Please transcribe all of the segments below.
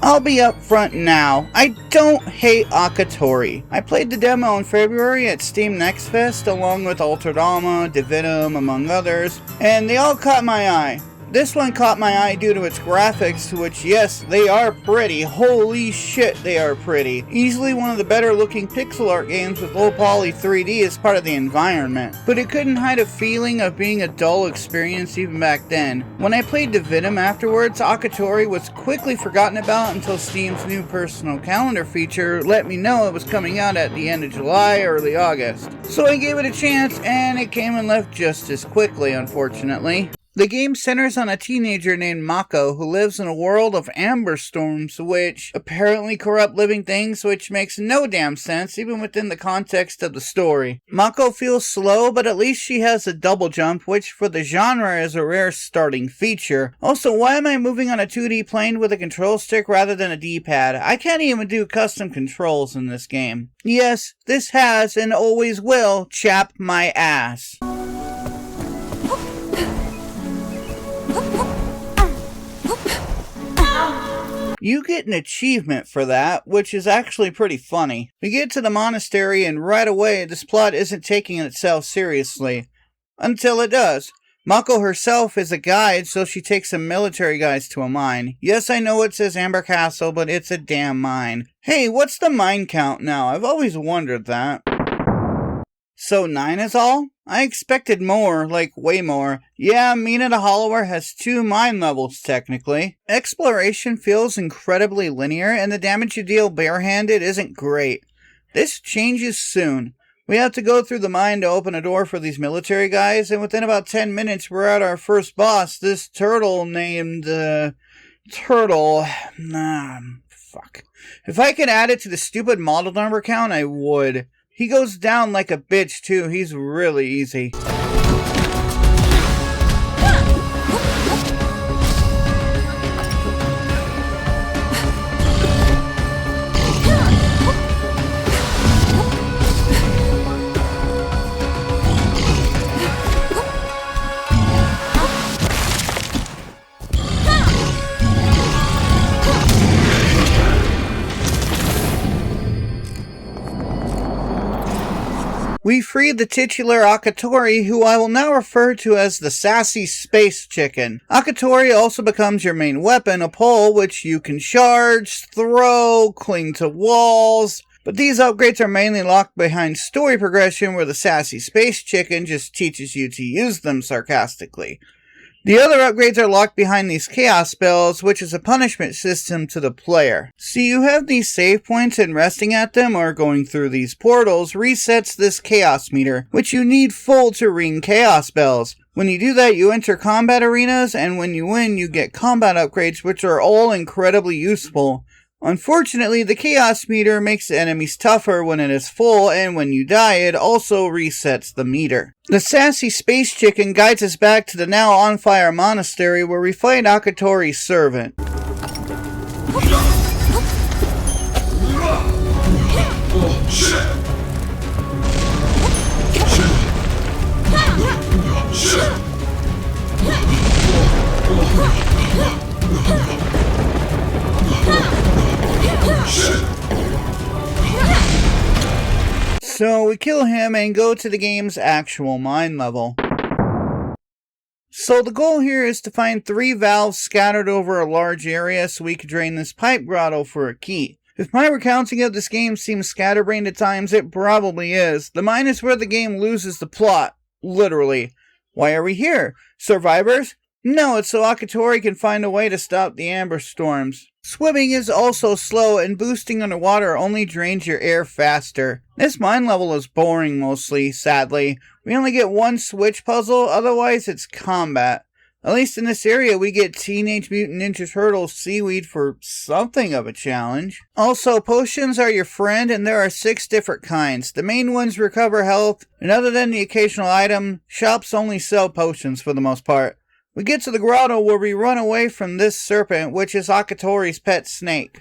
I'll be upfront now, I don't hate Akatori. I played the demo in February at Steam Next Fest along with Altered Alma, Divinum, among others, and they all caught my eye. This one caught my eye due to its graphics, which yes, they are pretty. Holy shit, they are pretty. Easily one of the better looking pixel art games with low poly 3D as part of the environment. But it couldn't hide a feeling of being a dull experience even back then. When I played Divinum afterwards, Akatori was quickly forgotten about until Steam's new personal calendar feature let me know it was coming out at the end of July, early August. So I gave it a chance and it came and left just as quickly, unfortunately. The game centers on a teenager named Mako who lives in a world of amber storms which apparently corrupt living things, which makes no damn sense even within the context of the story. Mako feels slow, but at least she has a double jump, which for the genre is a rare starting feature. Also, why am I moving on a 2D plane with a control stick rather than a D-pad? I can't even do custom controls in this game. Yes, this has and always will chap my ass. You get an achievement for that, which is actually pretty funny. We get to the monastery and right away this plot isn't taking itself seriously. Until it does. Mako herself is a guide, so she takes some military guys to a mine. Yes, I know it says Amber Castle, but it's a damn mine. Hey, what's the mine count now? I've always wondered that. So 9 is all? I expected more, like way more. Yeah, Mina the Hollower has 2 mine levels technically. Exploration feels incredibly linear and the damage you deal barehanded isn't great. This changes soon. We have to go through the mine to open a door for these military guys, and within about 10 minutes we're at our first boss, this turtle named, fuck. If I could add it to the stupid model number count, I would. He goes down like a bitch too, he's really easy. We free the titular Akatori, who I will now refer to as the Sassy Space Chicken. Akatori also becomes your main weapon, a pole which you can charge, throw, cling to walls. But these upgrades are mainly locked behind story progression where the Sassy Space Chicken just teaches you to use them sarcastically. The other upgrades are locked behind these chaos spells, which is a punishment system to the player. So you have these save points and resting at them or going through these portals resets this chaos meter, which you need full to ring chaos spells. When you do that, you enter combat arenas, and when you win, you get combat upgrades, which are all incredibly useful. Unfortunately, the chaos meter makes the enemies tougher when it is full, and when you die, it also resets the meter. The Sassy Space Chicken guides us back to the now on fire monastery where we fight Akatori's servant. So we kill him and go to the game's actual mine level. So the goal here is to find 3 valves scattered over a large area so we can drain this pipe grotto for a key. If my recounting of this game seems scatterbrained at times, it probably is. The mine is where the game loses the plot. Literally. Why are we here? Survivors? No, it's so Akatori can find a way to stop the amber storms. Swimming is also slow, and boosting underwater only drains your air faster. This mine level is boring mostly, sadly. We only get 1 switch puzzle, otherwise it's combat. At least in this area we get Teenage Mutant Ninja Turtles seaweed for something of a challenge. Also, potions are your friend, and there are 6 different kinds. The main ones recover health, and other than the occasional item, shops only sell potions for the most part. We get to the grotto where we run away from this serpent, which is Akatori's pet snake.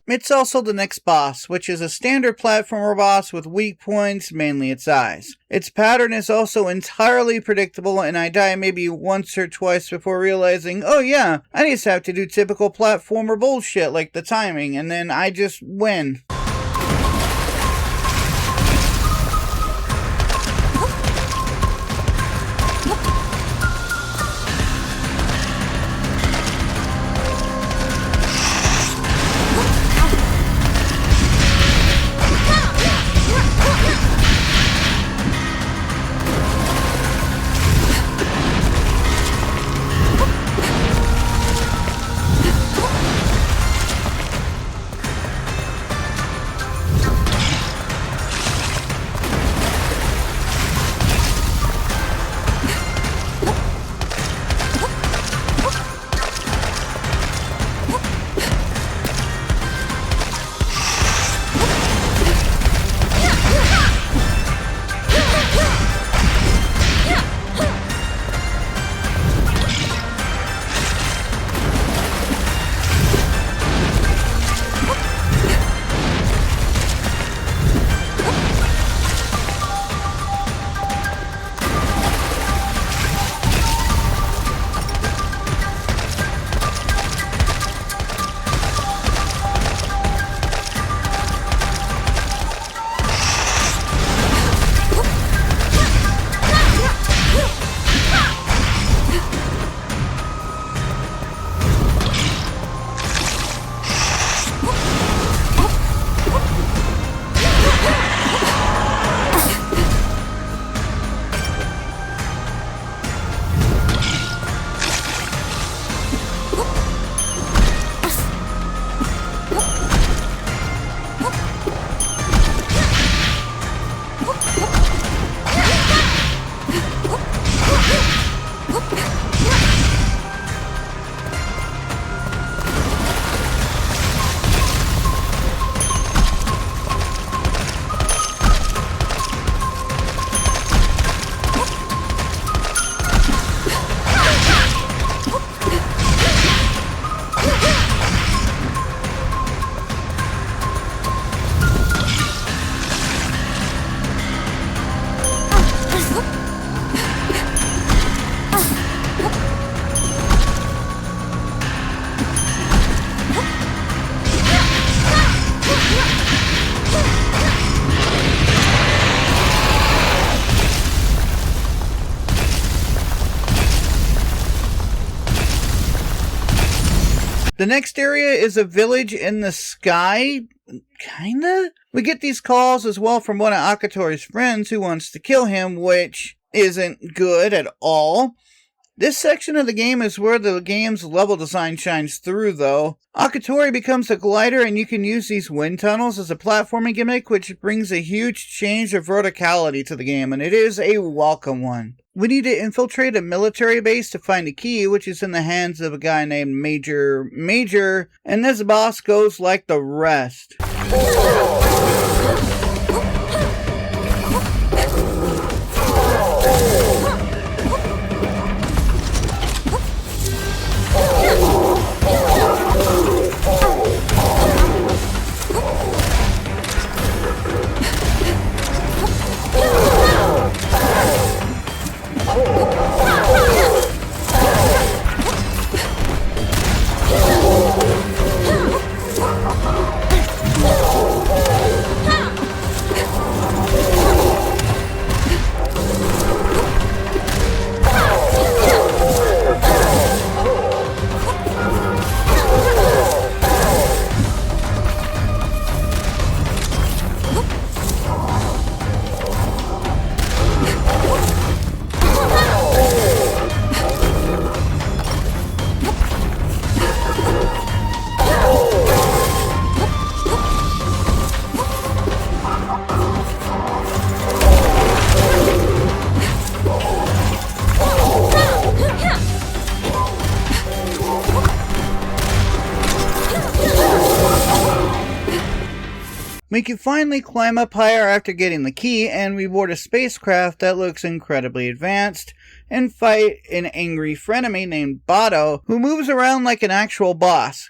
It's also the next boss, which is a standard platformer boss with weak points, mainly its eyes. Its pattern is also entirely predictable, and I die maybe once or twice before realizing, oh yeah, I just have to do typical platformer bullshit like the timing, and then I just win. The next area is a village in the sky, kinda? We get these calls as well from one of Akatori's friends who wants to kill him, which isn't good at all. This section of the game is where the game's level design shines through, though. Akatori becomes a glider, and you can use these wind tunnels as a platforming gimmick, which brings a huge change of verticality to the game, and it is a welcome one. We need to infiltrate a military base to find a key, which is in the hands of a guy named Major, and this boss goes like the rest. We can finally climb up higher after getting the key, and we board a spacecraft that looks incredibly advanced, and fight an angry frenemy named Bado, who moves around like an actual boss.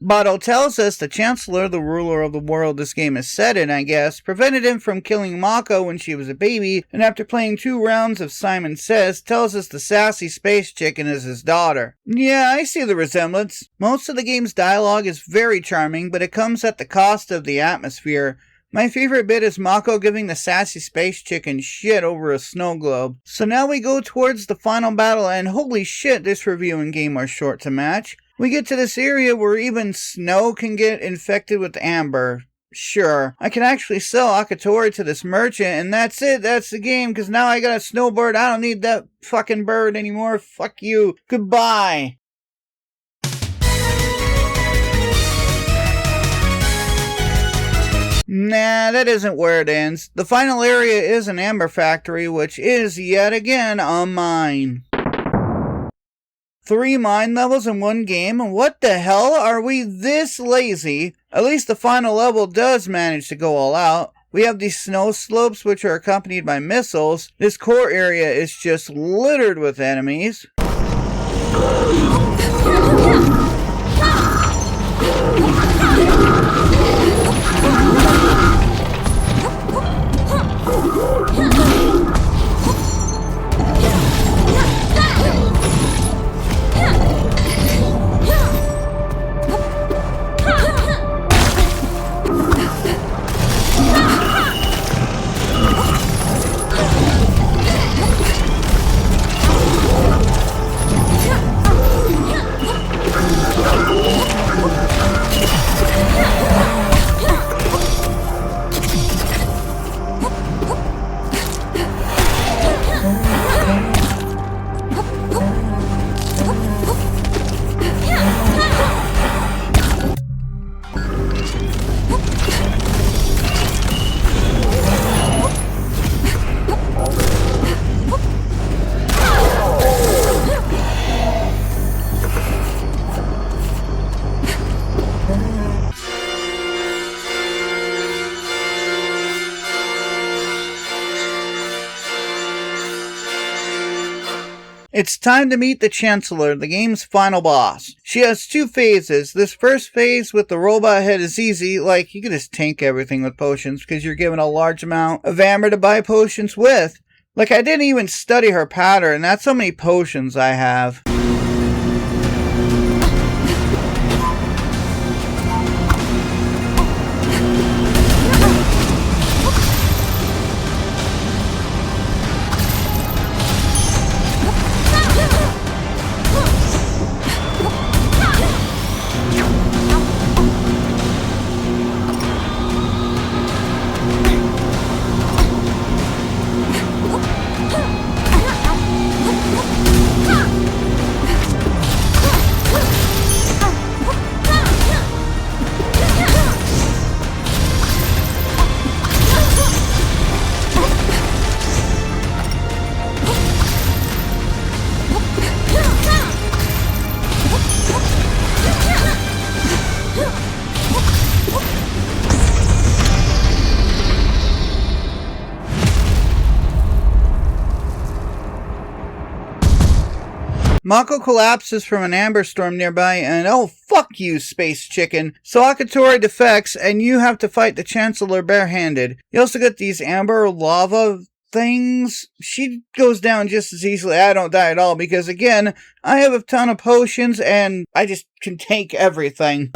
Bottle tells us the Chancellor, the ruler of the world this game is set in, I guess, prevented him from killing Mako when she was a baby, and after playing 2 rounds of Simon Says, tells us the sassy space chicken is his daughter. Yeah, I see the resemblance. Most of the game's dialogue is very charming, but it comes at the cost of the atmosphere. My favorite bit is Mako giving the sassy space chicken shit over a snow globe. So now we go towards the final battle, and holy shit, this review and game are short to match. We get to this area where even snow can get infected with amber. Sure, I can actually sell Akatori to this merchant, and that's it, that's the game, because now I got a snowbird, I don't need that fucking bird anymore, fuck you, goodbye. Nah, that isn't where it ends. The final area is an amber factory, which is, yet again, a mine. 3 mine levels in one game? What the hell? Are we this lazy? At least the final level does manage to go all out. We have these snow slopes which are accompanied by missiles. This core area is just littered with enemies. It's time to meet the Chancellor, the game's final boss. She has 2 phases. This first phase with the robot head is easy, like you can just tank everything with potions because you're given a large amount of amber to buy potions with. Like I didn't even study her pattern, that's how many potions I have. Mako collapses from an amber storm nearby and oh fuck you, space chicken. So Akatori defects and you have to fight the Chancellor barehanded. You also get these amber lava things. She goes down just as easily. I don't die at all because again, I have a ton of potions and I just can take everything.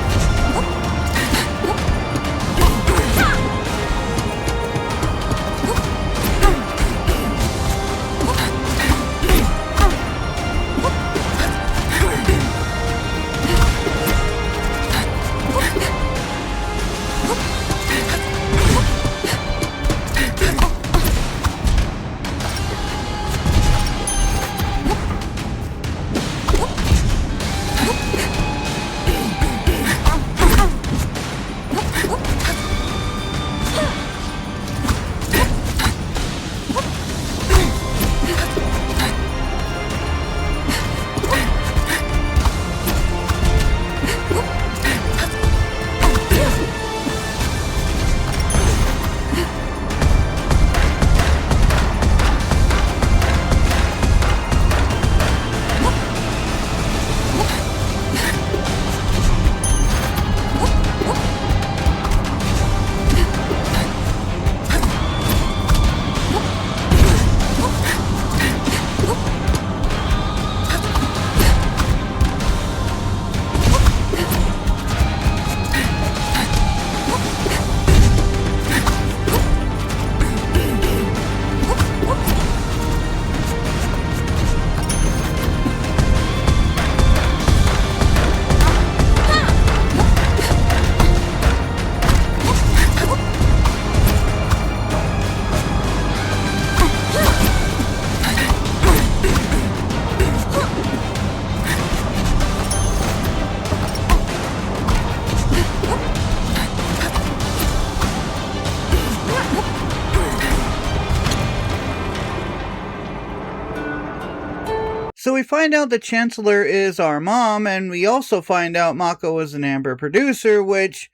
So we find out the Chancellor is our mom, and we also find out Mako is an Amber producer, which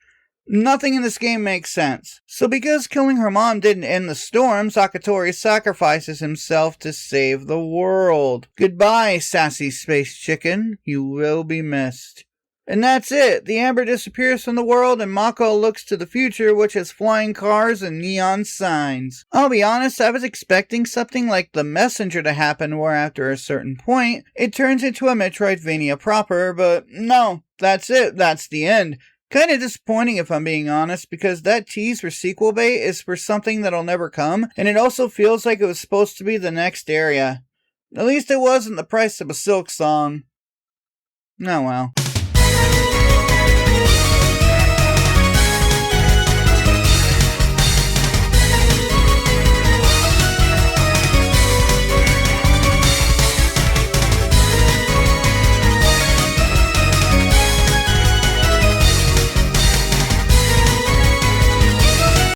nothing in this game makes sense. So because killing her mom didn't end the storm, Akatori sacrifices himself to save the world. Goodbye, sassy space chicken. You will be missed. And that's it. The Amber disappears from the world and Mako looks to the future, which has flying cars and neon signs. I'll be honest, I was expecting something like The Messenger to happen where after a certain point, it turns into a Metroidvania proper, but no, that's it. That's the end. Kinda disappointing if I'm being honest, because that tease for sequel bait is for something that'll never come, and it also feels like it was supposed to be the next area. At least it wasn't the price of a Silk song. Oh well.